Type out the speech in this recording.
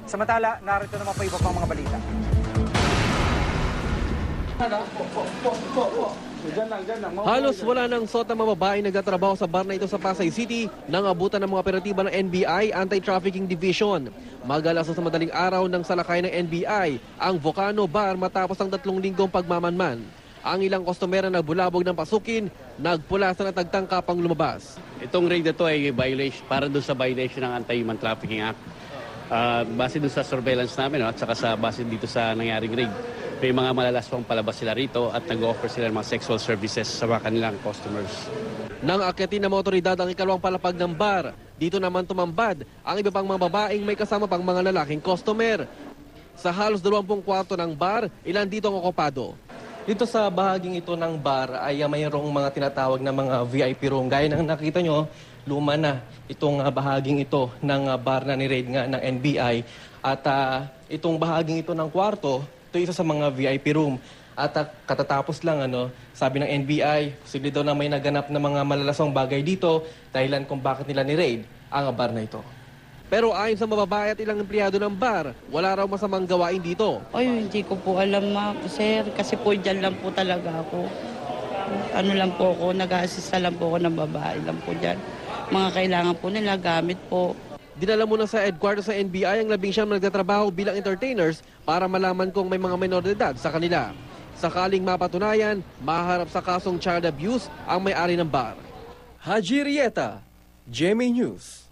Samantala, narito naman pa iba pang mga balita. Halos wala nang sot ang mga babae nagtatrabaho sa bar na ito sa Pasay City nang abutan ng mga operatiba ng NBI Anti-Trafficking Division. Mag-alas sa madaling araw ng salakay ng NBI ang Vocano Bar matapos ang 3 linggong pagmamanman. Ang ilang kostumera na bulabog ng pasukin, nagpula sa natagtangka pang lumabas. Itong raid na ito ay violation, para doon sa violation ng Anti-Human Trafficking Act. Base doon sa surveillance namin at saka sa base dito sa nangyaring raid. May mga malalaswang palabas sila rito at nag-offer sila ng mga sexual services sa mga kanilang customers. Nang akyatin ng mga otoridad ang ikalawang palapag ng bar, dito naman tumambad ang iba pang mga babaeng may kasama pang mga lalaking customer. Sa halos 20 kwarto ng bar, ilan dito ang okupado. Dito sa bahaging ito ng bar ay mayroong mga tinatawag na mga VIP room. Gaya ng nakita nyo, luma na itong bahaging ito ng bar na ni-raid nga ng NBI. At itong bahaging ito ng kwarto, ito isa sa mga VIP room. At katatapos lang, sabi ng NBI, posible daw na may naganap na mga malalasong bagay dito dahilan kung bakit nila ni-raid ang bar na ito. Pero ayon sa mababae at ilang empleyado ng bar, wala raw masamang gawain dito. Ay, hindi ko po alam, sir. Kasi po dyan lang po talaga ako. Ano lang po ako, nag-assista lang po ako ng babae lang po dyan. Mga kailangan po nila, gamit po. Dinala muna sa headquarters sa NBI ang 19 na nagtatrabaho bilang entertainers para malaman kung may mga minor de edad sa kanila. Sakaling mapatunayan, maharap sa kasong child abuse ang may-ari ng bar. Haji Rieta, GMA News.